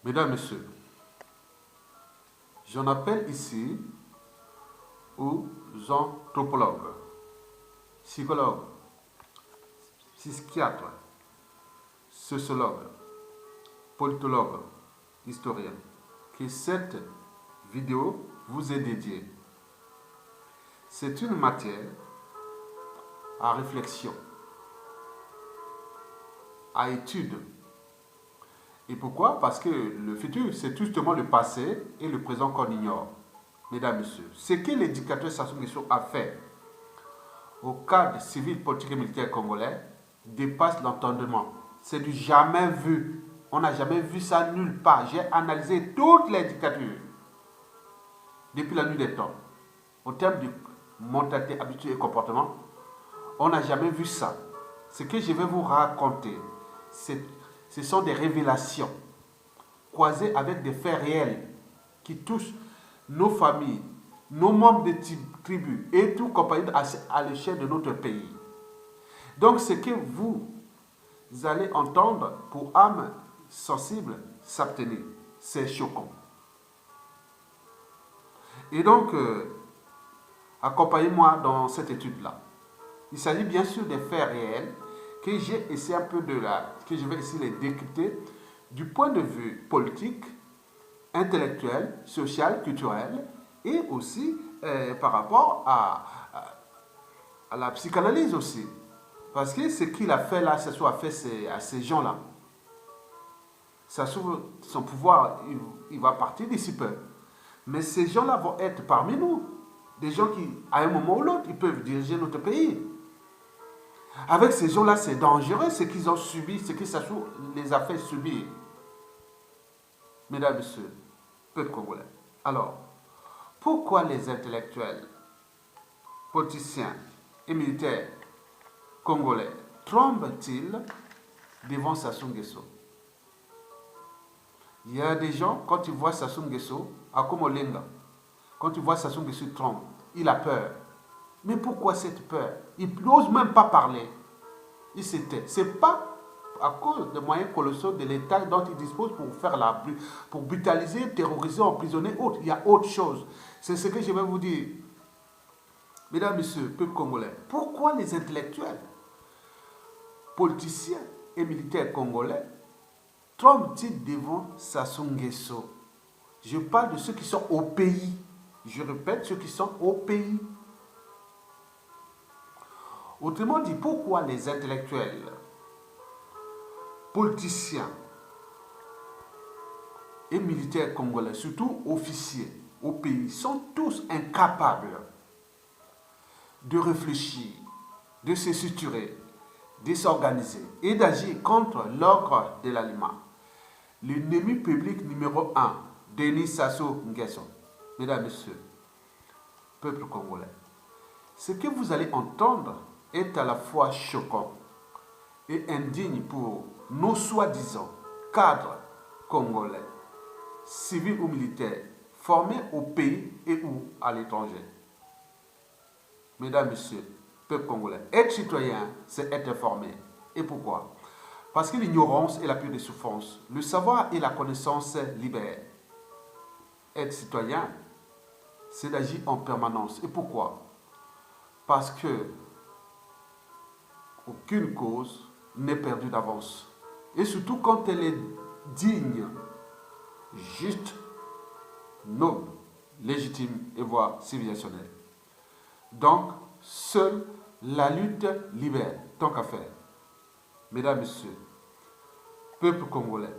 Mesdames, Messieurs, j'en appelle ici aux anthropologues, psychologues, psychiatres, sociologues, politologues, historiens, que cette vidéo vous est dédiée. C'est une matière à réflexion, à étude. Et pourquoi? Parce que le futur, c'est justement le passé et le présent qu'on ignore. Mesdames, Messieurs, ce que l'éducateur Sassou Nguesso a fait au cadre civil, politique et militaire congolais dépasse l'entendement. C'est du jamais vu. On n'a jamais vu ça nulle part. J'ai analysé toutes les dictatures depuis la nuit des temps. Au terme de mentalité, habitude et comportement, on n'a jamais vu ça. Ce que je vais vous raconter, ce sont des révélations croisées avec des faits réels qui touchent nos familles, nos membres de tribus et tout compagnie à l'échelle de notre pays. Donc ce que vous allez entendre pour âmes sensibles s'abstenir, c'est choquant. Et donc, accompagnez-moi dans cette étude-là. Il s'agit bien sûr des faits réels que j'ai essayé un peu que je vais essayer de les décrypter du point de vue politique, intellectuel, social, culturel et aussi par rapport à la psychanalyse aussi. Parce que ce qu'il a fait là, ce soit fait à ces gens-là. Ça s'ouvre son pouvoir, il va partir d'ici peu. Mais ces gens-là vont être parmi nous. Des gens qui, à un moment ou l'autre, ils peuvent diriger notre pays. Avec ces gens-là, c'est dangereux ce qu'ils ont subi, ce que Sassou les a fait subir. Mesdames et messieurs, peuple congolais. Alors, pourquoi les intellectuels, politiciens et militaires congolais tremblent-ils devant Sassou Nguesso? Il y a des gens, quand ils voient Sassou Nguesso, à Komolenga, quand ils voient Sassou Nguesso, il tremble, il a peur. Mais pourquoi cette peur? Il n'ose même pas parler. Il se tait. Ce n'est pas à cause des moyens colossaux de l'État dont il dispose pour brutaliser, terroriser, emprisonner, autres. Il y a autre chose. C'est ce que je vais vous dire. Mesdames, Messieurs, peuple congolais, pourquoi les intellectuels, politiciens et militaires congolais tremblent-ils devant Sassou Nguesso? Je parle de ceux qui sont au pays. Je répète, ceux qui sont au pays. Autrement dit, pourquoi les intellectuels, politiciens et militaires congolais, surtout officiers au pays, sont tous incapables de réfléchir, de se structurer, de s'organiser et d'agir contre l'ordre de l'aliment. L'ennemi public numéro 1, Denis Sassou Nguesso. Mesdames, Messieurs, peuple congolais, ce que vous allez entendre est à la fois choquant et indigne pour nos soi-disant cadres congolais, civils ou militaires, formés au pays et ou à l'étranger. Mesdames, Messieurs, peuple congolais, être citoyen, c'est être informé. Et pourquoi? Parce que l'ignorance est la pire des souffrances. Le savoir et la connaissance libèrent. Être citoyen, c'est d'agir en permanence. Et pourquoi? Parce que aucune cause n'est perdue d'avance. Et surtout quand elle est digne, juste, noble, légitime et voire civilisationnelle. Donc, seule la lutte libère, tant qu'à faire. Mesdames, Messieurs, peuple congolais,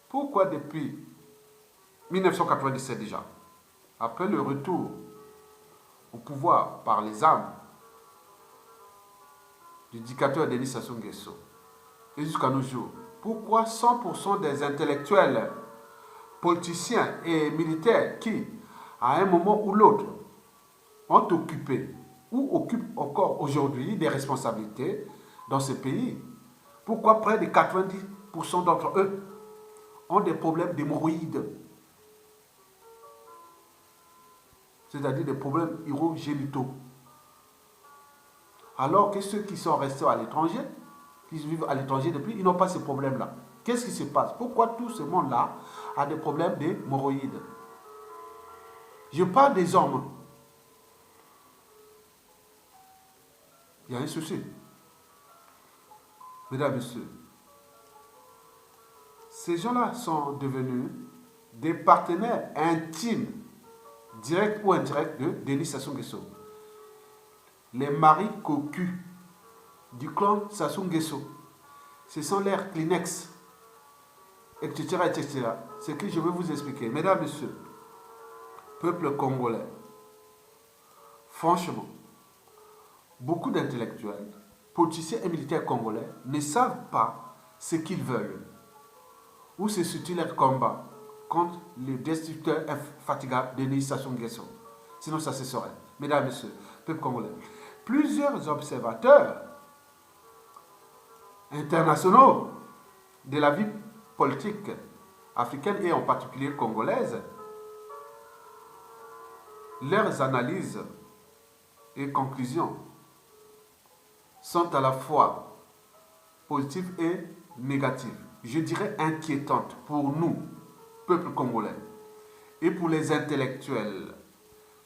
pourquoi depuis 1997 déjà, après le retour au pouvoir par les armes du dictateur Denis Sassou Nguesso, et jusqu'à nos jours, pourquoi 100% des intellectuels, politiciens et militaires qui, à un moment ou l'autre, ont occupé ou occupent encore aujourd'hui des responsabilités dans ce pays, pourquoi près de 90% d'entre eux ont des problèmes d'hémorroïdes, c'est-à-dire des problèmes urogénitaux, alors que ceux qui sont restés à l'étranger, qui vivent à l'étranger depuis, ils n'ont pas ces problèmes-là. Qu'est-ce qui se passe? Pourquoi tout ce monde-là a des problèmes d'hémorroïdes? Je parle des hommes. Il y a un souci. Mesdames et messieurs, ces gens-là sont devenus des partenaires intimes, directs ou indirects, de Denis Sassou Nguesso. Les maris cocus du clan Sassou Nguesso. Ce sont leurs Kleenex, etc., etc. C'est ce que je vais vous expliquer. Mesdames, messieurs, peuple congolais, franchement, beaucoup d'intellectuels, politiciens et militaires congolais ne savent pas ce qu'ils veulent. Où se situe leur combat contre le destructeur infatigable Denis Sassou Nguesso. Sinon, ça se saurait. Mesdames, messieurs, peuple congolais. Plusieurs observateurs internationaux de la vie politique africaine et en particulier congolaise, leurs analyses et conclusions sont à la fois positives et négatives. Je dirais inquiétantes pour nous, peuple congolais, et pour les intellectuels,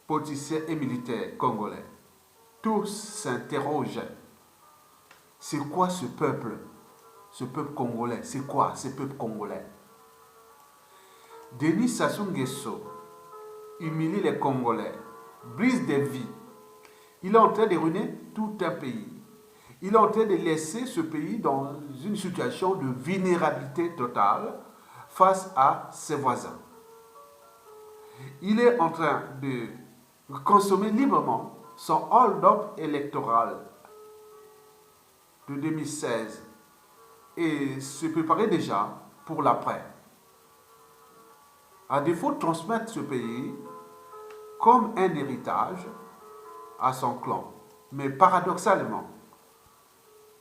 politiciens et militaires congolais. Tous s'interrogent. C'est quoi ce peuple congolais? C'est quoi ce peuple congolais? Denis Sassou Nguesso humilie les Congolais, brise des vies. Il est en train de ruiner tout un pays. Il est en train de laisser ce pays dans une situation de vulnérabilité totale face à ses voisins. Il est en train de consommer librement son hold-up électoral de 2016 et se préparer déjà pour l'après. À défaut de transmettre ce pays comme un héritage à son clan. Mais paradoxalement,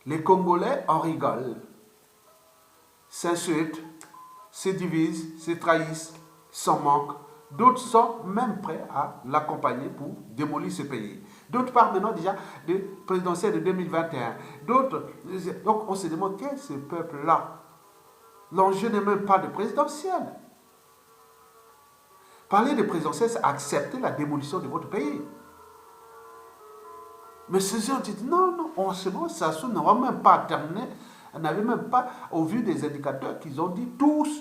les Congolais en rigolent, s'insultent, se divisent, se trahissent, s'en manquent. D'autres sont même prêts à l'accompagner pour démolir ce pays. D'autres parlent maintenant déjà de présidentielle de 2021. D'autres, donc on se demande quel est ce peuple-là. L'enjeu n'est même pas de présidentielle. Parler de présidentielle, c'est accepter la démolition de votre pays. Mais ces gens disent non, on se voit, Sassou n'aura même pas terminé, n'avait même pas, au vu des indicateurs qu'ils ont dit, tous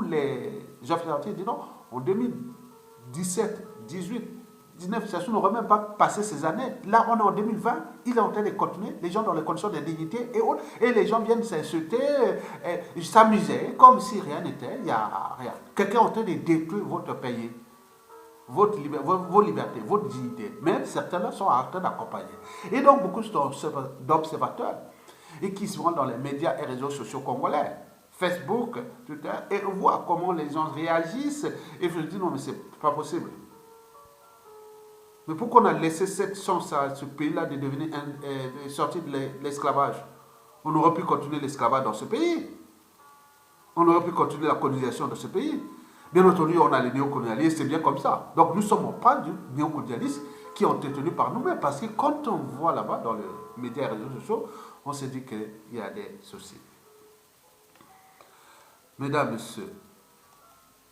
les officiers disent non, en 2017, 18, 19, Sassou n'aurait même pas passé ces années. Là, on est en 2020, il est en train de continuer, les gens dans les conditions de dignité et autres, et les gens viennent s'insulter, s'amuser, comme si rien n'était, il n'y a rien. Quelqu'un est en train de détruire votre pays. Vos libertés, votre dignité. Mais certains sont en train d'accompagner. Et donc, beaucoup d'observateurs et qui se rendent dans les médias et réseaux sociaux congolais, Facebook, Twitter, et on voit comment les gens réagissent. Et je me dis, non, mais c'est pas possible. Mais pourquoi on a laissé cette chance à ce pays-là de devenir sortir de l'esclavage? On aurait pu continuer l'esclavage dans ce pays. On aurait pu continuer la colonisation dans ce pays. Bien entendu, on a les néocolonialistes, c'est bien comme ça. Donc nous ne sommes pas du néocolonialisme qui est entretenu par nous-mêmes. Parce que quand on voit là-bas dans les médias et les réseaux sociaux, on se dit qu'il y a des soucis. Mesdames, Messieurs,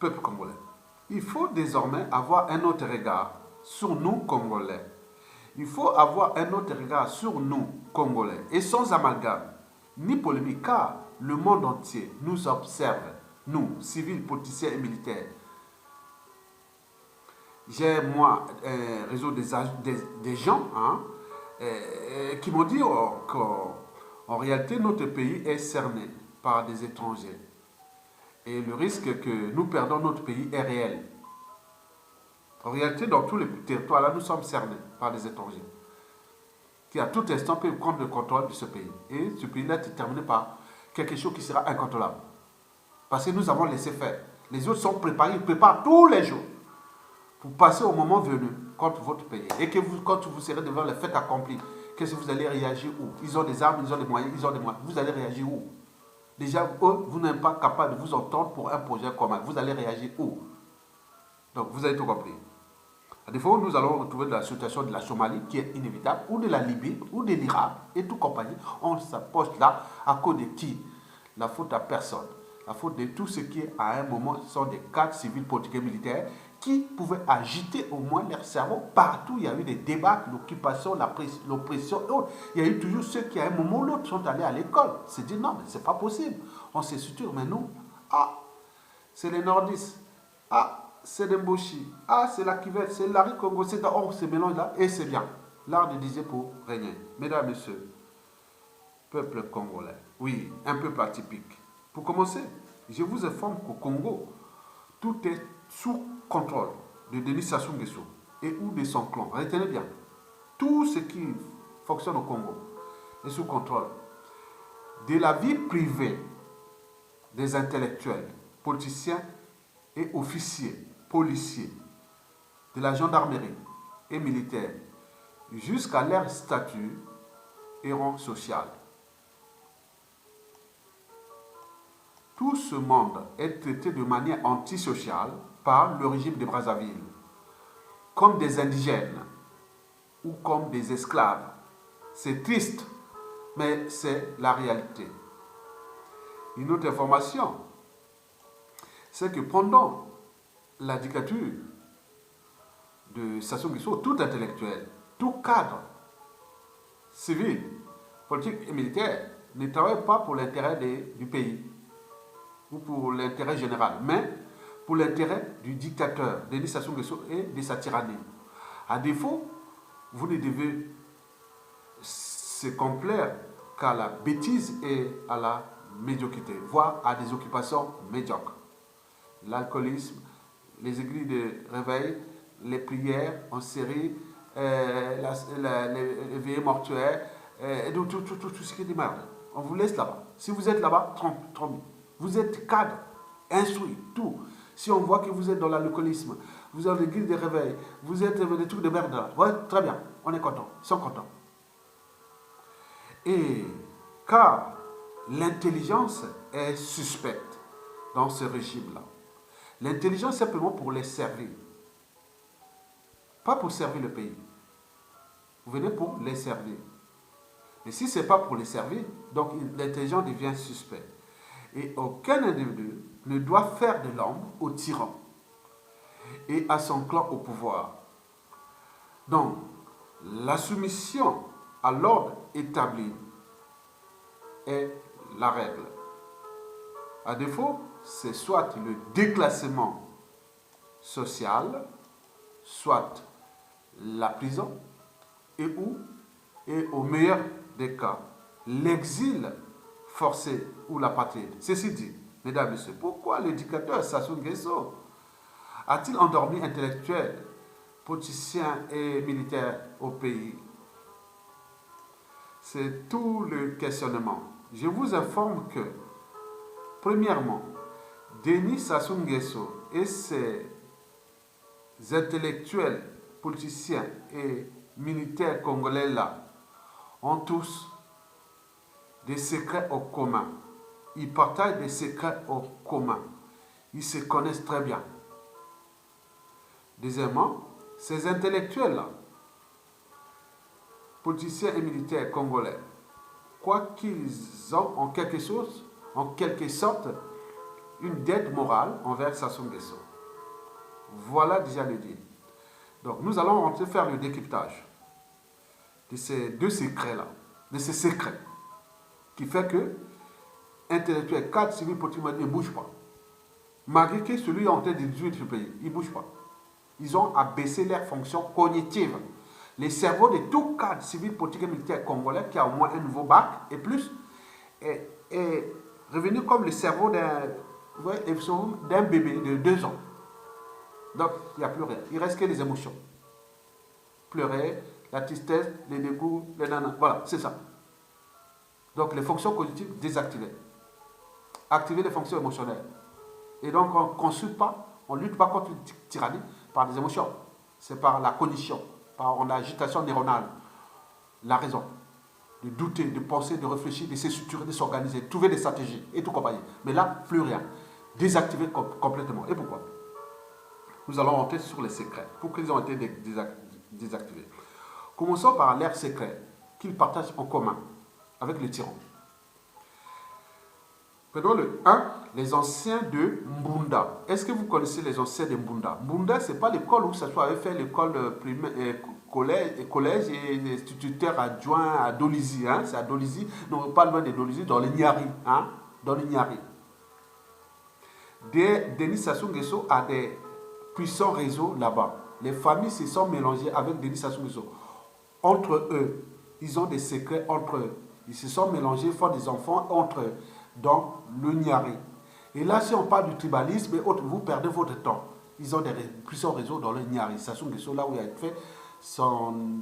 peuple congolais, il faut désormais avoir un autre regard sur nous, Congolais. Il faut avoir un autre regard sur nous, Congolais. Et sans amalgame, ni polémique, car le monde entier nous observe. Nous, civils, politiciens et militaires. J'ai, moi, un réseau des gens qui m'ont dit qu'en réalité, notre pays est cerné par des étrangers. Et le risque que nous perdons notre pays est réel. En réalité, dans tous les territoires, là, nous sommes cernés par des étrangers qui, à tout instant, peuvent prendre le contrôle de ce pays. Et ce pays-là est terminé par quelque chose qui sera incontrôlable. Parce que nous avons laissé faire. Les autres sont préparés, ils préparent tous les jours pour passer au moment venu contre votre pays. Et que vous, quand vous serez devant le fait accompli, qu'est-ce que vous allez réagir où? Ils ont des armes, ils ont des moyens, ils ont des moyens. Vous allez réagir où? Déjà, eux, vous n'êtes pas capable de vous entendre pour un projet commun. Vous allez réagir où? Donc, vous avez tout compris. À défaut, nous allons retrouver la situation de la Somalie qui est inévitable, ou de la Libye, ou de l'Irak, et tout compagnie. On s'approche là à cause de qui? la faute à personne. La faute de tout ce qui, à un moment, sont des cadres civils, politiques et militaires qui pouvaient agiter au moins leur cerveau. Partout, il y a eu des débats, l'occupation, l'oppression et autres. Il y a eu toujours ceux qui, à un moment ou l'autre, sont allés à l'école. C'est dit non, mais c'est pas possible. On se structure, mais nous, ah, c'est les nordistes. Ah, c'est les Mboshi. Ah, c'est la Kivette, c'est Larry Congo. C'est ce mélange-là, et c'est bien. L'art de diser pour régner. Mesdames, Messieurs, peuple congolais. Oui, un peuple atypique. Pour commencer, je vous informe qu'au Congo, tout est sous contrôle de Denis Sassou Nguesso et ou de son clan. Retenez bien, tout ce qui fonctionne au Congo est sous contrôle. De la vie privée des intellectuels, politiciens et officiers, policiers, de la gendarmerie et militaires, jusqu'à leur statut et rang social. Tout ce monde est traité de manière antisociale par le régime de Brazzaville, comme des indigènes ou comme des esclaves. C'est triste, mais c'est la réalité. Une autre information, c'est que pendant la dictature de Sassou Nguesso, tout intellectuel, tout cadre civil, politique et militaire ne travaille pas pour l'intérêt du pays ou pour l'intérêt général, mais pour l'intérêt du dictateur, Denis Sassou Nguesso et de sa tyrannie. À défaut, vous ne devez se complaire qu'à la bêtise et à la médiocrité, voire à des occupations médiocres. L'alcoolisme, les églises de réveil, les prières en série, les veillées mortuaires, et tout ce qui est de merde. On vous laisse là-bas. Si vous êtes là-bas, trop bien. Vous êtes cadre, instruit, tout. Si on voit que vous êtes dans l'alcoolisme, vous avez l'église de réveil, vous êtes des trucs de merde là, ouais, très bien, on est content, ils sont contents. Et car l'intelligence est suspecte dans ce régime-là. L'intelligence est simplement pour les servir, pas pour servir le pays. Vous venez pour les servir. Mais si ce n'est pas pour les servir, donc l'intelligence devient suspecte. Et aucun individu ne doit faire de l'ombre au tyran et à son clan au pouvoir. Donc, la soumission à l'ordre établi est la règle. À défaut, c'est soit le déclassement social, soit la prison, et au meilleur des cas, l'exil forcé ou la patrie. Ceci dit, mesdames et messieurs, pourquoi le dictateur Sassou Nguesso a-t-il endormi intellectuels, politiciens et militaires au pays? C'est tout le questionnement. Je vous informe que, premièrement, Denis Sassou Nguesso et ses intellectuels, politiciens et militaires congolais là ont tous des secrets au commun. Ils partagent des secrets au commun. Ils se connaissent très bien. Deuxièmement, ces intellectuels-là, politiciens et militaires congolais, quoi qu'ils ont en quelque sorte, une dette morale envers Sassou Nguesso. Voilà déjà le deal. Donc nous allons rentrer faire le décryptage de ces deux secrets-là, de ces secrets, qui fait que intellectuels, cadres civils, politiques ne bougent pas. Malgré que celui en train de détruire ce pays, ils ne bougent pas. Ils ont abaissé leurs fonctions cognitives. Les cerveaux de tout cadre civil, politique et militaire congolais qui a au moins un nouveau bac et plus est revenu comme le cerveau d'un bébé de 2 ans. Donc, il n'y a plus rien. Il reste que les émotions. Pleurer, la tristesse, les dégoûts, les nanas. Voilà, c'est ça. Donc, les fonctions cognitives désactivées. Activer les fonctions émotionnelles. Et donc, on ne consulte pas, on ne lutte pas contre une tyrannie par des émotions. C'est par la cognition, par l'agitation neuronale, la raison. De douter, de penser, de réfléchir, de se structurer, de s'organiser, de trouver des stratégies et tout compagnie. Mais là, plus rien. Désactiver complètement. Et pourquoi? Nous allons rentrer sur les secrets. Pourquoi ils ont été désactivés? Commençons par leurs secrets qu'ils partagent en commun avec les tyrans. Prenons le 1, les anciens de Mbunda. Est-ce que vous connaissez les anciens de Mbunda? Mbunda, ce n'est pas l'école où ça soit avait fait l'école primaire, collège et instituteur adjoint à Dolisie. Hein? C'est à Dolisie, non pas loin de Dolisie, dans le Niari. Hein? Dans le Niari. Denis Sassou Nguesso a des puissants réseaux là-bas. Les familles se sont mélangées avec Denis Sassou Nguesso. Entre eux, ils ont des secrets entre eux. Ils se sont mélangés, font des enfants entre eux, dans le Niari. Et là, si on parle du tribalisme et autres, vous perdez votre temps. Ils ont des puissants réseaux dans le Niari. Sassou Nguesso, là où il a fait son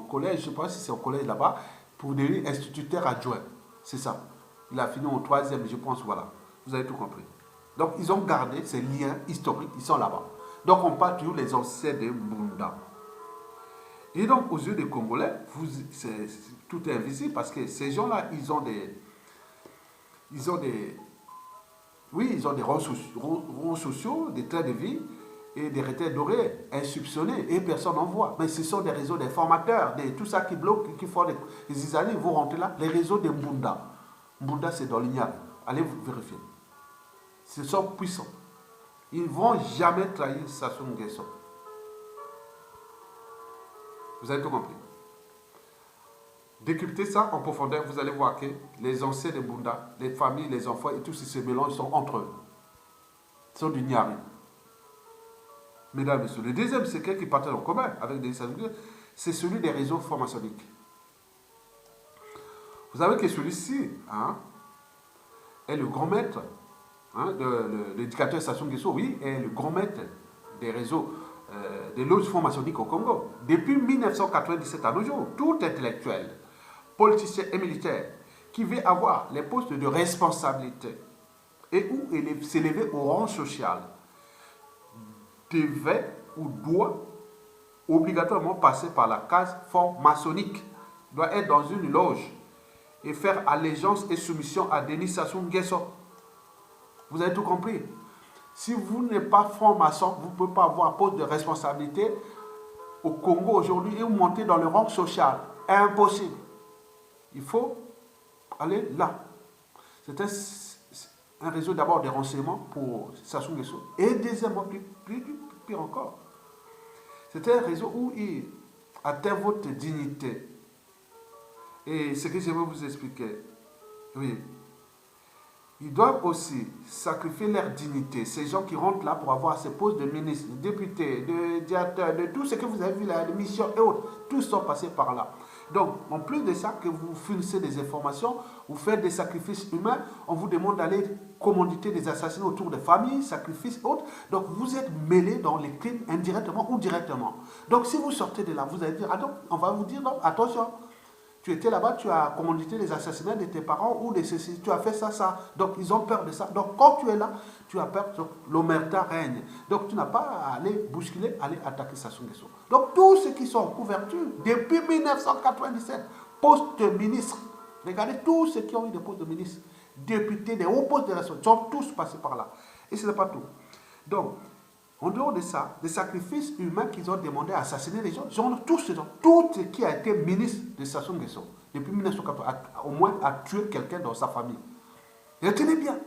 collège, je ne sais pas si c'est un collège là-bas, pour devenir instituteur adjoint. C'est ça. Il a fini au 3e, je pense, voilà. Vous avez tout compris. Donc, ils ont gardé ces liens historiques, ils sont là-bas. Donc, on parle toujours des anciens de Mbunda. Et donc, aux yeux des Congolais, tout est invisible parce que ces gens-là, ils ont des rôles sociaux, des traits de vie et des retraits dorés, insoupçonnés, et personne n'en voit. Mais ce sont des réseaux d'informateurs, tout ça qui bloque, qui font des isanis, vous rentrez là, les réseaux de Mbunda. Mbunda, c'est dans l'Ignal. Allez vous vérifier. Ce sont puissants. Ils ne vont jamais trahir Sassou Nguesso. Vous avez tout compris. Décryptez ça en profondeur, vous allez voir que les anciens de Mbunda, les familles, les enfants et tous ces mélanges sont entre eux. Ils sont du Niari. Mesdames et messieurs, le deuxième secret qui partage en commun avec Denis Sassou Nguesso, c'est celui des réseaux francs-maçonniques. Vous savez que celui-ci est le grand maître, l'éducateur Sassou Nguesso, oui, est le grand maître des réseaux des loges francs-maçonniques au Congo. Depuis 1997 à nos jours, tout intellectuel, politicien et militaire qui veut avoir les postes de responsabilité et où s'élever au rang social devait ou doit obligatoirement passer par la case franc-maçonnique, doit être dans une loge et faire allégeance et soumission à Denis Sassou Nguesso. Vous avez tout compris. Si vous n'êtes pas franc-maçon, vous ne pouvez pas avoir un poste de responsabilité au Congo aujourd'hui et vous montez dans le rang social. Impossible. Il faut aller là. C'était un réseau d'abord de renseignements pour Sassou Nguesso. Et deuxièmement, pire encore, c'était un réseau où il atteint votre dignité. Et ce que je vais vous expliquer, oui, ils doivent aussi sacrifier leur dignité. Ces gens qui rentrent là pour avoir ces postes de ministre, de député, de directeur, de tout ce que vous avez vu là, de mission et autres, tous sont passés par là. Donc, en plus de ça, que vous fournissez des informations, vous faites des sacrifices humains, on vous demande d'aller commanditer des assassinats autour des familles, sacrifices autres. Donc, vous êtes mêlés dans les crimes indirectement ou directement. Donc, si vous sortez de là, vous allez dire, ah non, on va vous dire, non, attention. Tu étais là-bas, tu as commandité les assassinats de tes parents ou de ceci, tu as fait ça, ça. Donc, ils ont peur de ça. Donc, quand tu es là, tu as peur, l'omerta règne. Donc, tu n'as pas à aller bousculer, aller attaquer Sassou Nguesso. Donc, tous ceux qui sont en couverture, depuis 1997, postes de ministre, regardez tous ceux qui ont eu des postes de ministre, députés, des hauts postes de responsabilité, sont tous passés par là. Et ce n'est pas tout. Donc, en dehors de ça, des sacrifices humains qu'ils ont demandé à assassiner les gens, tout ce qui a été ministre de Sassou Nguesso, depuis 1980, au moins a tué quelqu'un dans sa famille. Retenez bien,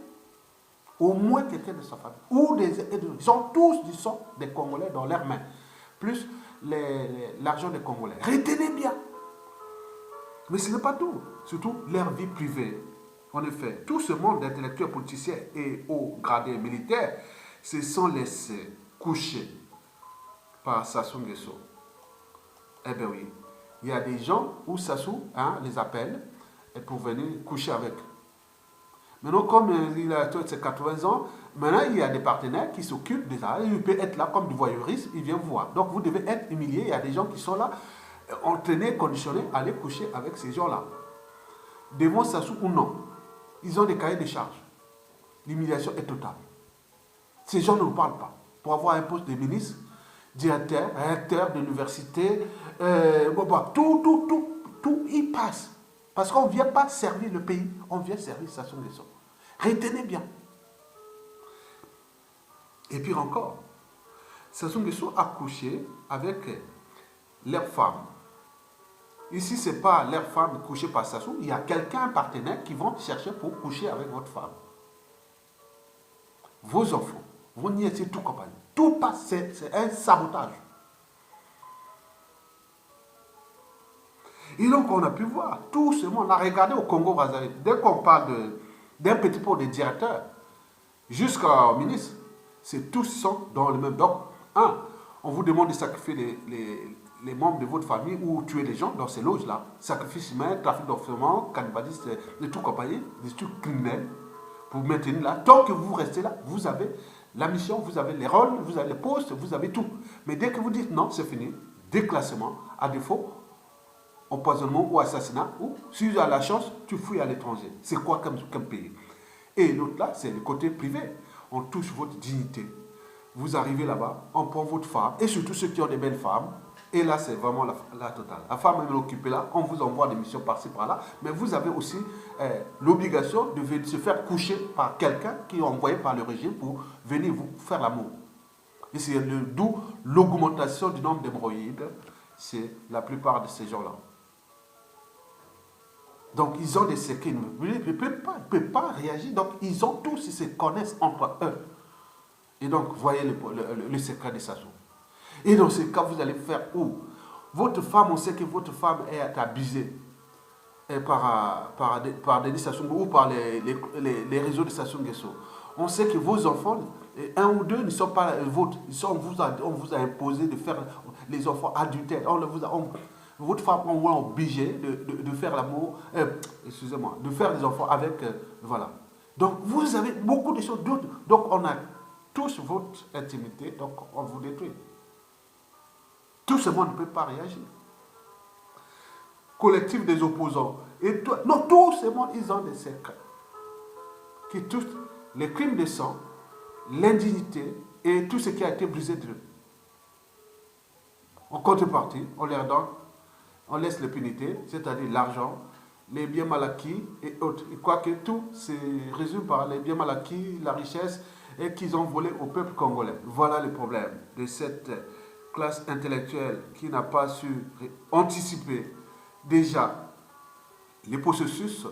au moins quelqu'un de sa famille. Ils ont tous du sang des Congolais dans leurs mains, plus l'argent des Congolais. Retenez bien. Mais ce n'est pas tout, surtout leur vie privée. En effet, tout ce monde d'intellectuels politiciens et hauts gradés militaires se sont laissés coucher par Sassou Nguesso. Eh bien oui, il y a des gens où Sassou les appelle pour venir coucher avec. Maintenant, comme il a ses 80 ans, maintenant il y a des partenaires qui s'occupent de ça. Il peut être là comme du voyeurisme, il vient vous voir. Donc vous devez être humilié. Il y a des gens qui sont là, entraînés, conditionnés à aller coucher avec ces gens-là. Devant Sassou ou non, ils ont des cahiers de charges. L'humiliation est totale. Ces gens ne nous parlent pas. Pour avoir un poste de ministre, directeur, recteur d'université, tout y passe. Parce qu'on ne vient pas servir le pays, on vient servir Sassou Nguesso. Retenez bien. Et puis encore, Sassou Nguesso a couché avec leurs femmes. Ici, ce n'est pas leurs femmes couchées par Sassou, il y a quelqu'un, un partenaire, qui vont chercher pour coucher avec votre femme. vos enfants, vos nièces et tout compagnie. Tout passe, c'est un sabotage. Et donc, on a pu voir, tout ce monde, on a regardé au Congo-Brazzaville, dès qu'on parle d'un petit pot de directeur jusqu'au ministre, c'est tous sont dans le même. Donc, on vous demande de sacrifier les membres de votre famille ou tuer les gens dans ces loges-là. Sacrifice humain, trafic d'enfants, cannibalisme, de tout compagnie, des trucs criminels pour vous maintenir là. Tant que vous restez là, vous avez la mission, vous avez les rôles, vous avez les postes, vous avez tout. Mais dès que vous dites non, c'est fini, déclassement, à défaut, empoisonnement ou assassinat, ou si tu as la chance, tu fouilles à l'étranger. C'est quoi comme pays? Et l'autre là, c'est le côté privé. On touche votre dignité. Vous arrivez là-bas, on prend votre femme, et surtout ceux qui ont des belles femmes, et là, c'est vraiment la totale. La femme est occupée là, on vous envoie des missions par-ci, par-là, mais vous avez aussi l'obligation de se faire coucher par quelqu'un qui est envoyé par le régime pour venir vous faire l'amour. Et c'est d'où l'augmentation du nombre d'hémorroïdes, c'est la plupart de ces gens-là. Donc, ils ont des secrets. Ils ne peuvent pas réagir. Donc, ils ont tous, ils se connaissent entre eux. Et donc, voyez le secret de Sassou. Et dans ce cas, vous allez faire où? Votre femme, on sait que votre femme est abusée par Denis Sassou Nguesso ou par les réseaux de Sassou Nguesso. On sait que vos enfants, un ou deux, ne sont pas vôtres. On vous a imposé de faire les enfants adultères. Votre femme, on vous a obligé de faire l'amour, excusez-moi, de faire des enfants avec, voilà. Donc, vous avez beaucoup de choses d'autres. Donc, on a tous votre intimité, donc on vous détruit. Tout ce monde ne peut pas réagir. Collectif des opposants. Et non, tout ce monde, ils ont des secrets qui touchent les crimes de sang, l'indignité et tout ce qui a été brisé d'eux. En contrepartie, on leur donne, on laisse l'impunité, c'est-à-dire l'argent, les biens mal acquis et autres. Et quoique tout se résume par les biens mal acquis, la richesse et qu'ils ont volé au peuple congolais. Voilà le problème de cette classe intellectuelle qui n'a pas su anticiper déjà les processus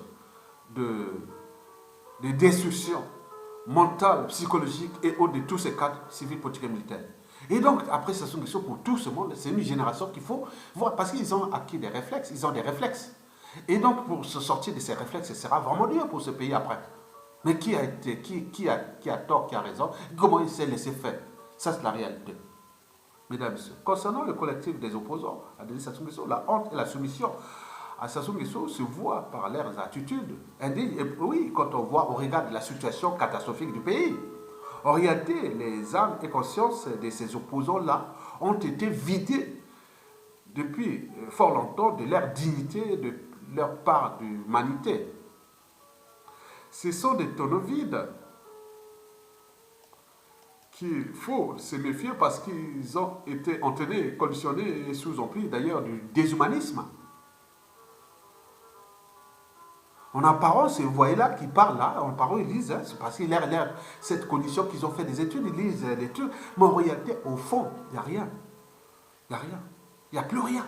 de destruction mentale, psychologique et autres de tous ces cadres civils, politiques et militaires. Et donc, après Sassou Nguesso, pour tout ce monde, c'est une génération qu'il faut voir, parce qu'ils ont acquis des réflexes, ils ont des réflexes. Et donc, pour se sortir de ces réflexes, ce sera vraiment dur pour ce pays après. Mais qui a tort, qui a raison, comment il s'est laissé faire? Ça, c'est la réalité. Mesdames et messieurs, concernant le collectif des opposants à Denis Sassou Nguesso, la honte et la soumission à Sassou Nguesso se voient par leurs attitudes indignes. Et oui, quand on regarde la situation catastrophique du pays. En réalité, les âmes et consciences de ces opposants-là ont été vidées depuis fort longtemps de leur dignité, de leur part d'humanité. Ce sont des tonneaux vides qu'il faut se méfier parce qu'ils ont été entraînés, conditionnés et sous emprise d'ailleurs du déshumanisme. En apparence, vous voyez là qui parlent là, en apparence ils lisent, c'est parce qu'il a cette condition qu'ils ont fait des études, ils lisent des trucs, mais en réalité, au fond, il n'y a rien. Il n'y a rien. Il n'y a plus rien.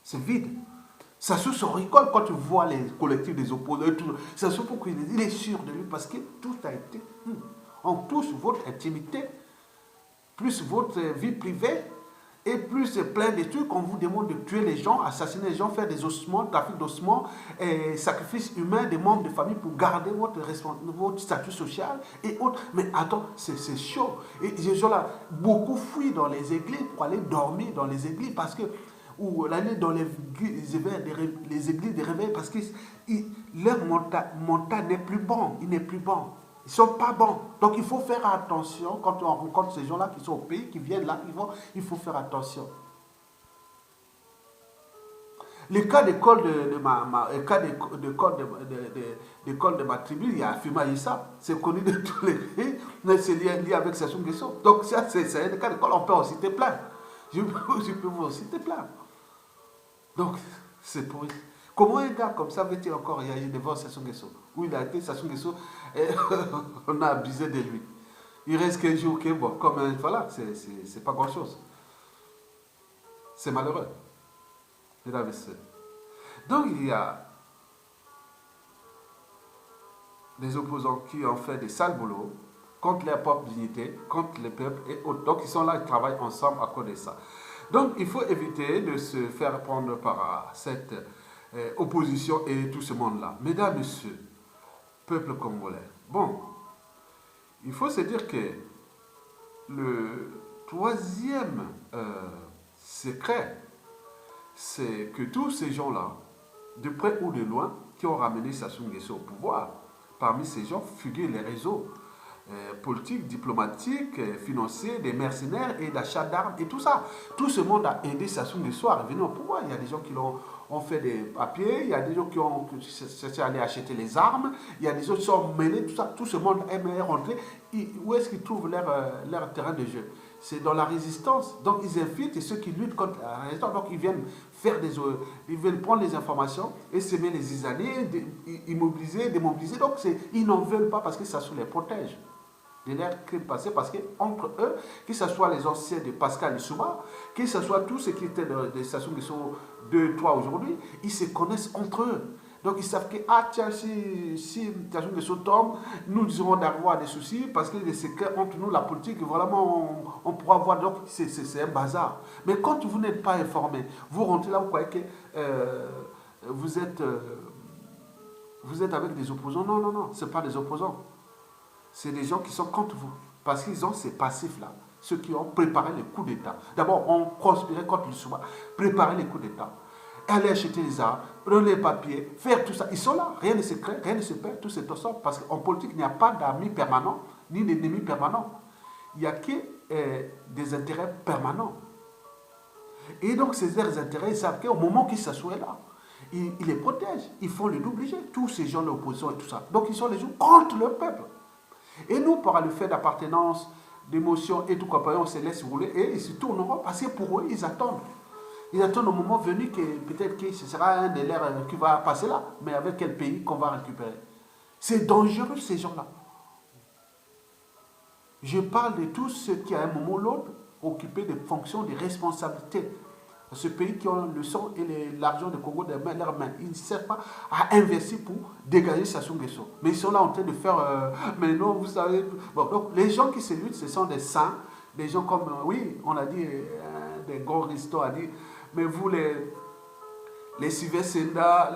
C'est vide. Ça se rigole quand tu vois les collectifs des opposants. Ça se pour qu'il est sûr de lui parce que tout a été. On touche votre intimité, plus votre vie privée, et plus plein de trucs. On vous demande de tuer les gens, assassiner les gens, faire des ossements, trafic d'ossements, sacrifice humain des membres de famille pour garder votre statut social et autres. Mais attends, c'est chaud. Et ces gens-là, beaucoup fuient dans les églises pour aller dormir dans les églises parce que ou l'aller dans les églises de réveil parce que leur mental n'est plus bon, il n'est plus bon. Ils ne sont pas bons. Donc il faut faire attention quand on rencontre ces gens-là qui sont au pays, qui viennent là, il faut faire attention. Le cas d'école de ma tribu, il y a Fuma Issa, c'est connu de tous les pays, mais c'est lié avec Sassou Nguesso. Donc ça, c'est un cas d'école, on peut en citer plein. Je peux vous en citer plein. Donc, c'est pour... Comment un gars comme ça veut-il encore réagir devant Sassou Nguesso? Où il a été Sassou Nguesso, on a abusé de lui. Il reste qu'un jour, bon, comme un... Voilà, c'est pas grand-chose. C'est malheureux. Mesdames et messieurs. Donc, il y a des opposants qui ont fait des sales boulots contre leur propre dignité, contre le peuple et autres. Donc ils sont là, ils travaillent ensemble à cause de ça. Donc il faut éviter de se faire prendre par cette opposition et tout ce monde-là. Mesdames, Messieurs, peuple congolais, bon, il faut se dire que le troisième secret, c'est que tous ces gens-là, de près ou de loin, qui ont ramené Sassou Nguesso au pouvoir, parmi ces gens figurent les réseaux politiques, diplomatiques, financiers, des mercenaires et d'achat d'armes et tout ça. Tout ce monde a aidé Sassou Nguesso à revenir au pouvoir. Il y a des gens qui ont fait des papiers, il y a des gens qui ont cherché à aller acheter les armes, il y a des gens qui sont mêlés, tout ça. Tout ce monde aime rentrer. Où est-ce qu'ils trouvent leur terrain de jeu? C'est dans la résistance. Donc ils infiltrent ceux qui luttent contre la résistance. Donc ils viennent ils viennent prendre les informations et semer les zizaniers, immobiliser, démobiliser. Donc ils n'en veulent pas parce que ça les protège de leurs crimes passés, parce qu'entre eux, que ce soit les anciens de Pascal Lissouba, que ce soit tous ceux qui étaient des Sassou Nguesso 2, 3 aujourd'hui, ils se connaissent entre eux. Donc ils savent que, ah tiens, si Sassou Nguesso tombe, nous aurons d'avoir des soucis, parce que les secrets entre nous, la politique, vraiment, on pourra voir, donc c'est un bazar. Mais quand vous n'êtes pas informé, vous rentrez là, vous croyez que vous êtes avec des opposants. Non, non, non, ce n'est pas des opposants. C'est des gens qui sont contre vous. Parce qu'ils ont ces passifs-là. Ceux qui ont préparé les coups d'État. D'abord, on conspirait contre le Souba. Préparer les coups d'État. Aller acheter les armes, prendre les papiers, faire tout ça. Ils sont là. Rien ne se crée, rien ne se perd. Tout c'est ensemble. Parce qu'en politique, il n'y a pas d'amis permanents, ni d'ennemis permanents. Il n'y a que des intérêts permanents. Et donc, ces intérêts, ils savent qu'au moment qu'ils s'assoient là, ils les protègent. Ils font le double jet. Tous ces gens de l'opposition et tout ça. Donc, ils sont les gens contre le peuple. Et nous, par le fait d'appartenance, d'émotion et tout compagnon, on se laisse rouler et ils se tourneront parce que pour eux, ils attendent. Ils attendent au moment venu que peut-être que ce sera un de leurs qui va passer là, mais avec quel pays qu'on va récupérer. C'est dangereux ces gens-là. Je parle de tous ceux qui, à un moment ou l'autre, occupé des fonctions de responsabilité. Ce pays qui ont le sang et l'argent du Congo dans leurs mains. Ils ne servent pas à investir pour dégager Sassou Nguesso. Mais ils sont là en train de faire... mais non, vous savez... Bon, donc les gens qui se luttent, ce sont des saints, des gens comme... oui, on a dit, des gros Risto a dit, mais vous, les Sylvestre Senda,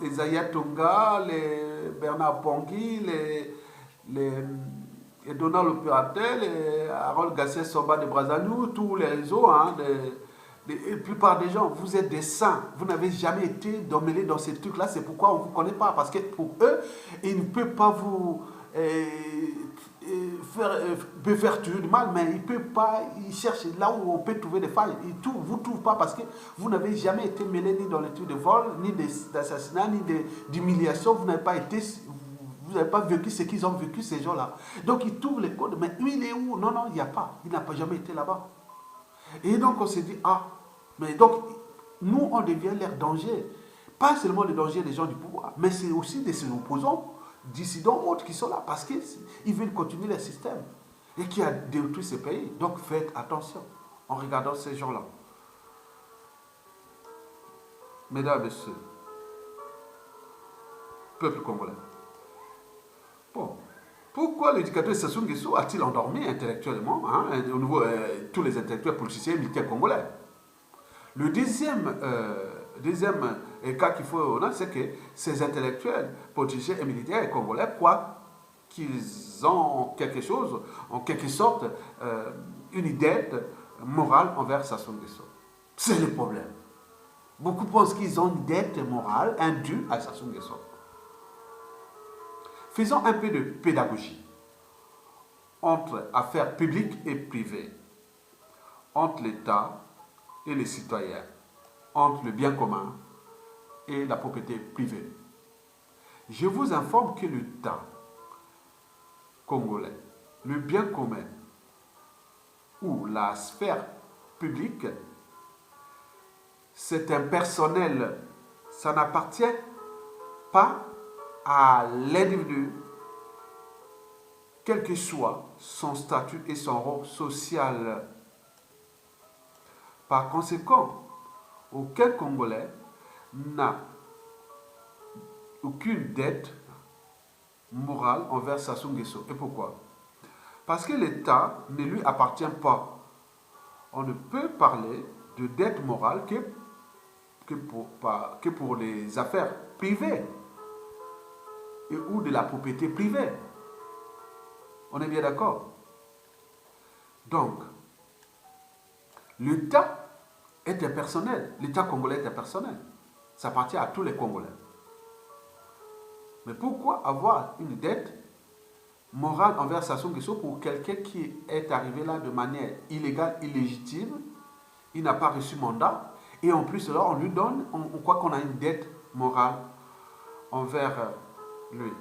les Ayatonga, les Bernard Pongui, les Donald Opérateur, les Harold Gassé Soba de Brazzaville, tous les réseaux, hein, la plupart des gens, vous êtes des saints. Vous n'avez jamais été dominé dans ces trucs-là. C'est pourquoi on ne vous connaît pas. Parce que pour eux, ils ne peuvent pas vous faire tuer du mal, mais ils ne peuvent pas. Ils cherchent là où on peut trouver des failles. Ils ne vous trouvent pas parce que vous n'avez jamais été mêlé ni dans les trucs de vol, ni d'assassinat, ni d'humiliation. Vous n'avez pas été. Vous n'avez pas vécu ce qu'ils ont vécu, ces gens-là. Donc ils trouvent les codes. Mais lui, il est où? Non, non, il n'y a pas. Il n'a pas jamais été là-bas. Et donc on s'est dit, ah, mais donc nous on devient leur danger. Pas seulement le danger des gens du pouvoir, mais c'est aussi de ces opposants, dissidents autres qui sont là parce qu'ils veulent continuer le système et qui a détruit ces pays. Donc faites attention en regardant ces gens-là. Mesdames, Messieurs, peuple congolais. Bon. Pourquoi l'éducateur Sassou Nguesso a-t-il endormi intellectuellement au niveau tous les intellectuels politiciens et militaires congolais? Le deuxième cas qu'il faut noter, c'est que ces intellectuels politiciens et militaires congolais croient qu'ils ont quelque chose, en quelque sorte, une dette morale envers Sassou Nguesso. C'est le problème. Beaucoup pensent qu'ils ont une dette morale indue à Sassou Nguesso. Faisons un peu de pédagogie entre affaires publiques et privées, entre l'État et les citoyens, entre le bien commun et la propriété privée. Je vous informe que l'État congolais, le bien commun ou la sphère publique, c'est un personnel, ça n'appartient pas à l'individu, quel que soit son statut et son rôle social. Par conséquent, aucun Congolais n'a aucune dette morale envers Sassou Nguesso. Et pourquoi? Parce que l'État ne lui appartient pas. On ne peut parler de dette morale que pour les affaires privées ou de la propriété privée. On est bien d'accord? Donc, l'État est impersonnel. L'État congolais est impersonnel. Ça appartient à tous les Congolais. Mais pourquoi avoir une dette morale envers Sassou Nguesso pour quelqu'un qui est arrivé là de manière illégale, illégitime? Il n'a pas reçu mandat. Et en plus, là, on lui donne, on croit qu'on a une dette morale envers lui.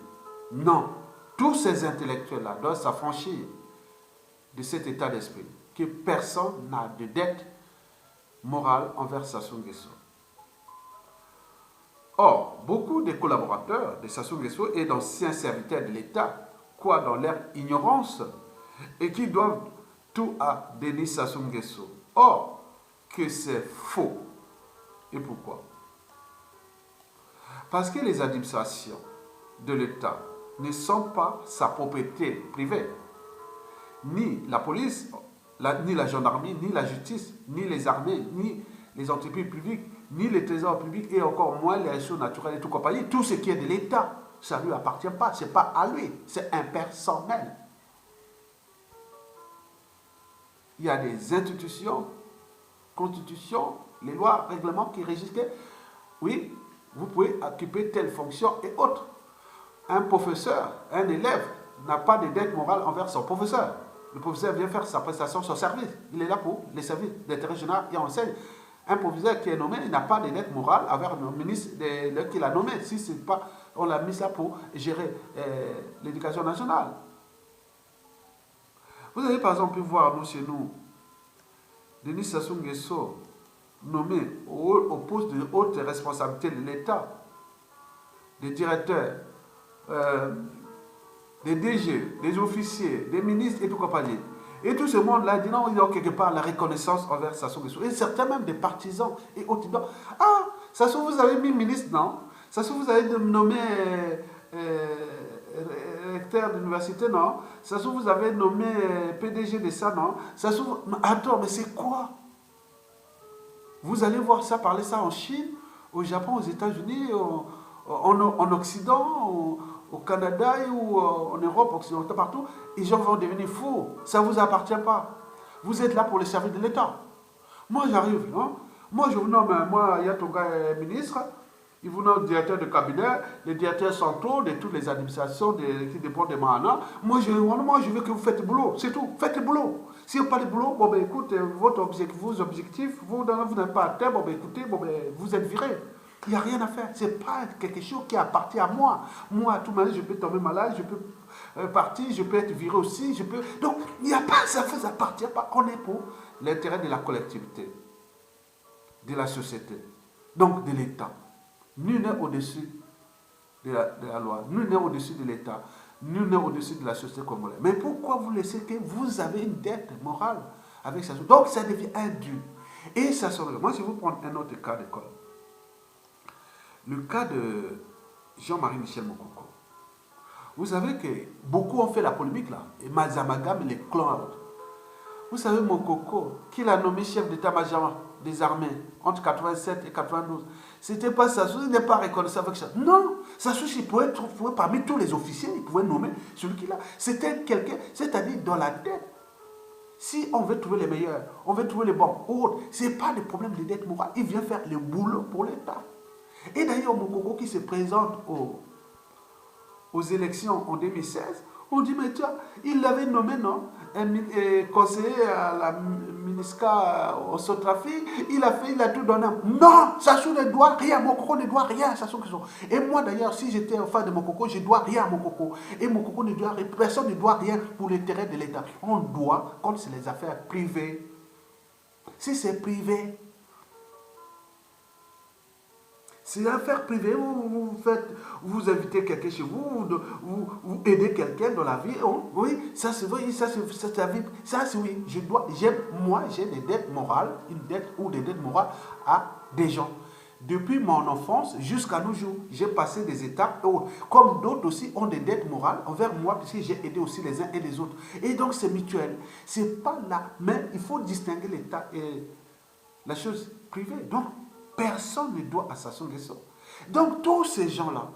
Non. Tous ces intellectuels-là doivent s'affranchir de cet état d'esprit. Que personne n'a de dette morale envers Sassou Nguesso. Or, beaucoup de collaborateurs de Sassou Nguesso et d'anciens serviteurs de l'État croient dans leur ignorance et qui doivent tout à Denis Sassou Nguesso. Or, que c'est faux. Et pourquoi? Parce que les administrations de l'État ne sont pas sa propriété privée. Ni la police, ni la gendarmerie, ni la justice, ni les armées, ni les entreprises publiques, ni les trésors publics, et encore moins les ressources naturelles et tout compagnie. Tout ce qui est de l'État, ça ne lui appartient pas, ce n'est pas à lui, c'est impersonnel. Il y a des institutions, constitutions, les lois, règlements qui régissent que, oui, vous pouvez occuper telle fonction et autre. Un professeur, un élève n'a pas de dette morale envers son professeur. Le professeur vient faire sa prestation, son service. Il est là pour les services d'intérêt général et enseigne. Un professeur qui est nommé, il n'a pas de dette morale envers le ministre qui l'a nommé. Si c'est pas, on l'a mis là pour gérer l'éducation nationale. Vous avez par exemple pu voir, nous, chez nous, Denis Sassou Nguesso, nommé au poste de haute responsabilité de l'État, des directeurs, des DG, des officiers, des ministres et tout compagnie. Et tout ce monde-là dit non, il y a quelque part la reconnaissance envers Sassou Nguesso. Et certains même des partisans et autres disent ah, Sassou, vous avez mis ministre, non? Sassou, vous avez nommé recteur d'université, non? Sassou, vous avez nommé PDG de ça, non? Sassou, attends, mais c'est quoi? Vous allez voir ça, parler ça en Chine, au Japon, aux États-Unis, en Occident, au Canada ou en Europe occidentale, partout, les gens vont devenir fous. Ça ne vous appartient pas. Vous êtes là pour le service de l'État. Moi, j'arrive, non? Moi, je vous nomme, moi, Yatonga est ministre, il vous nomme directeur de cabinet, les directeurs centraux de toutes les administrations qui dépendent de Mahana. Moi, je veux que vous faites le boulot, c'est tout. Faites le boulot. Si vous n'avez pas le boulot, bon, ben, écoute, vos objectifs, vous n'avez pas atteint, bon, ben, écoutez, bon, ben, vous êtes viré. Il n'y a rien à faire. Ce n'est pas quelque chose qui appartient à moi. Moi, à tout moment, je peux tomber malade, je peux partir, je peux être viré aussi. Donc, il n'y a pas, ça ne vous appartient pas. On est pour l'intérêt de la collectivité, de la société, donc de l'État. Nul n'est au-dessus de la loi, nul n'est au-dessus de l'État, nul n'est au-dessus de la société congolaise. Mais pourquoi vous laissez que vous avez une dette morale avec ça? Donc, ça devient indu. Et ça sort. Moi, je vais vous prendre un autre cas d'école. Le cas de Jean-Marie Michel Mokoko. Vous savez que beaucoup ont fait la polémique là, et Mazamagam et les clans. Vous savez Mokoko, qui l'a nommé chef d'état-major des armées entre 87 et 92. C'était pas Sassou, il n'est pas reconnaissable avec ça. Non, Sassou, il pouvait parmi tous les officiers, il pouvait nommer celui qui l'a. C'était quelqu'un, c'est-à-dire dans la tête. Si on veut trouver les meilleurs, on veut trouver les bons, ce n'est pas des problèmes de dette morale. Il vient faire le boulot pour l'État. Et d'ailleurs, Mokoko qui se présente aux élections en 2016, on dit, mais tiens, il l'avait nommé, non? Un conseiller à la MINUSCA au Sotrafi, il a tout donné. Non, Sassou ne doit rien, Mokoko ne doit rien à Sassou Nguesso. Et moi d'ailleurs, si j'étais un fan de Mokoko, je ne dois rien à Mokoko. Et Mokoko ne doit rien, personne ne doit rien pour l'intérêt de l'État. On doit, quand c'est les affaires privées, si c'est privé, c'est une affaire privée, vous invitez quelqu'un chez vous, vous aidez quelqu'un dans la vie. Oui, ça c'est vrai, ça c'est la vie. Ça c'est oui, moi j'ai des dettes morales, une dette ou des dettes morales à des gens. Depuis mon enfance jusqu'à nos jours, j'ai passé des étapes, comme d'autres aussi ont des dettes morales envers moi, puisque j'ai aidé aussi les uns et les autres. Et donc c'est mutuel. C'est pas là, mais il faut distinguer l'État et la chose privée. Donc personne ne doit à Sassou Nguesso. Donc tous ces gens-là,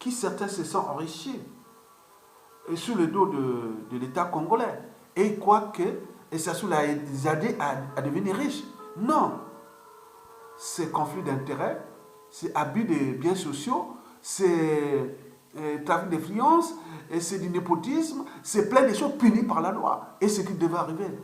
qui certains se sont enrichis sur le dos de l'État congolais, et croient que Sassou les a aidés à devenir riches. Non. C'est conflit d'intérêts, c'est abus des biens sociaux, c'est trafic d'influence, c'est du népotisme, c'est plein de choses punies par la loi. Et ce qui devait arriver.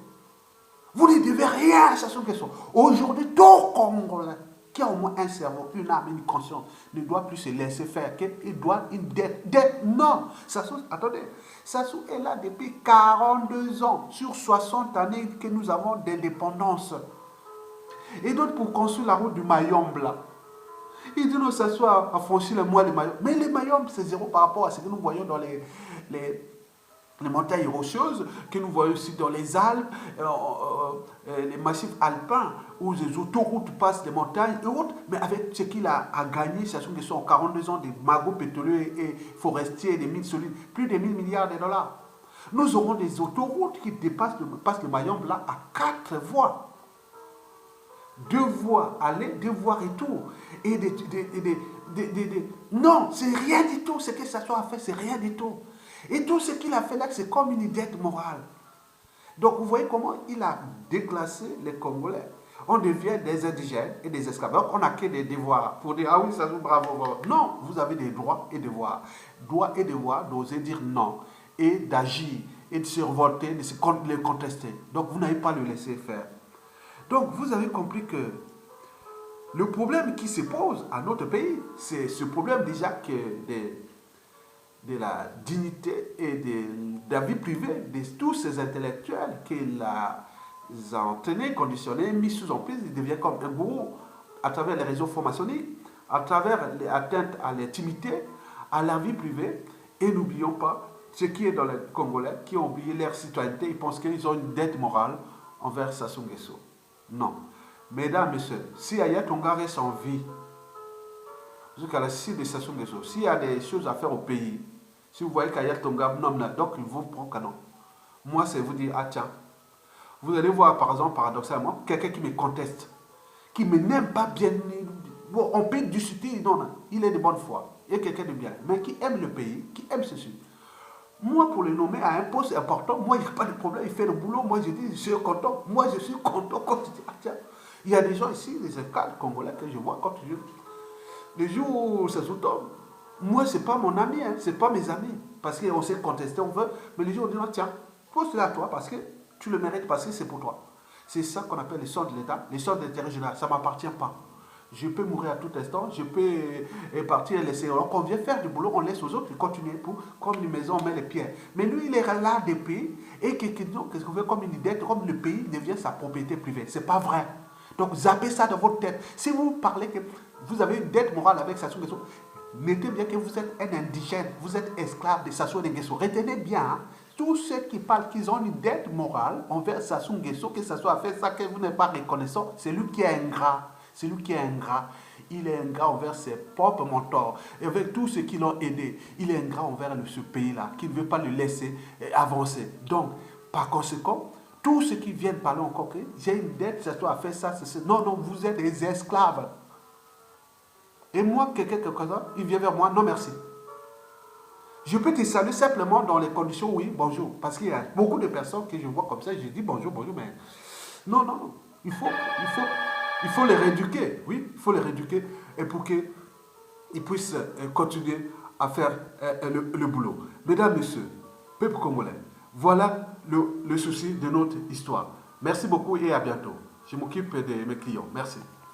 Vous ne devez rien à Sassou Nguesso. Aujourd'hui, tout Congolais qui a au moins un cerveau, une âme, une conscience, ne doit plus se laisser faire. Il doit une dette. Dette, non. Sassou, attendez, Sassou est là depuis 42 ans, sur 60 années que nous avons d'indépendance. Et donc pour construire la route du Mayombe là, il dit non, ça soit à franchir le mois de Mayombe. Mais les Mayombe, c'est zéro par rapport à ce que nous voyons dans les montagnes rocheuses, que nous voyons aussi dans les Alpes, les massifs alpins, où les autoroutes passent les montagnes et autres. Mais avec ce qu'il a gagné, ce sont 42 ans de magots pétroliers et forestiers, des mines solides, plus de 1000 milliards de dollars. Nous aurons des autoroutes qui passent le Mayombe là à 4 voies. 2 voies aller, 2 voies retour. Et non, c'est rien du tout. Ce que Sassou a fait, c'est rien du tout. Et tout ce qu'il a fait là, c'est comme une dette morale. Donc vous voyez comment il a déclassé les Congolais. On devient des indigènes et des esclaves. Donc on n'a que des devoirs pour dire, ah oui, Sassou, bravo, bravo. Non, vous avez des droits et devoirs. Droits et devoirs d'oser dire non. Et d'agir, et de se revolter, de se les contester. Donc vous n'avez pas le laisser faire. Donc, vous avez compris que le problème qui se pose à notre pays, c'est ce problème déjà que de la dignité et de la vie privée de tous ces intellectuels qu'il a entraînés, conditionnés, mis sous emprise. Il devient comme un gourou à travers les réseaux formationniques, à travers les atteintes à l'intimité, à la vie privée. Et n'oublions pas ce qui est dans les Congolais qui ont oublié leur citoyenneté. Ils pensent qu'ils ont une dette morale envers Sassou Nguesso. Non. Mesdames, messieurs, si Yaya Tonga reste en vie, jusqu'à la suite de Sassou Nguesso, s'il y a des choses à faire au pays, si vous voyez qu'Yaya Tonga nomme là, donc il vous prend canon. Moi, c'est vous dire, ah tiens, vous allez voir par exemple, paradoxalement, quelqu'un qui me conteste, qui ne n'aime pas bien, bon, on peut discuter, non, non, il est de bonne foi, il est quelqu'un de bien, mais qui aime le pays, qui aime ceci. Moi, pour le nommer à un poste important, moi, il n'y a pas de problème, il fait le boulot. Moi, je dis, je suis content. Moi, je suis content quand tu dis, ah tiens, il y a des gens ici, des esclaves congolais que je vois quand je... Les jours où ça se tombe, moi, ce n'est pas mon ami, hein, ce n'est pas mes amis. Parce qu'on s'est contesté, on veut. Mais les jours où on dit, ah, tiens, pose-le à toi parce que tu le mérites, parce que c'est pour toi. C'est ça qu'on appelle les sorts de l'État, les sorts d'intérêt général. Ça ne m'appartient pas. Je peux mourir à tout instant, je peux partir et laisser. Alors qu'on vient faire du boulot, on laisse aux autres continuer pour, comme une maison, on met les pierres. Mais lui, il est là depuis et qu'est-ce qu'on fait comme une dette, comme le pays devient sa propriété privée. Ce n'est pas vrai. Donc, zappez ça dans votre tête. Si vous parlez que vous avez une dette morale avec Sassou Nguesso, notez bien que vous êtes un indigène, vous êtes esclave de Sassou Nguesso. Retenez bien, hein, tous ceux qui parlent qu'ils ont une dette morale envers Sassou Nguesso, que Sassou a fait ça, que vous n'êtes pas reconnaissant, c'est lui qui est ingrat. C'est lui qui est ingrat. Il est ingrat envers ses propres mentors et avec tous ceux qui l'ont aidé. Il est ingrat envers ce pays-là, qui ne veut pas le laisser avancer. Donc, par conséquent, tous ceux qui viennent parler encore que j'ai une dette, ça doit faire ça, c'est... Non, non, vous êtes des esclaves. Et moi, quelqu'un, il vient vers moi, non merci. Je peux te saluer simplement dans les conditions, oui, bonjour. Parce qu'il y a beaucoup de personnes que je vois comme ça, je dis bonjour, bonjour, mais... Non, non, il faut les rééduquer, oui, il faut les rééduquer et pour qu'ils puissent continuer à faire le boulot. Mesdames, messieurs, peuple congolais, voilà le souci de notre histoire. Merci beaucoup et à bientôt. Je m'occupe de mes clients. Merci.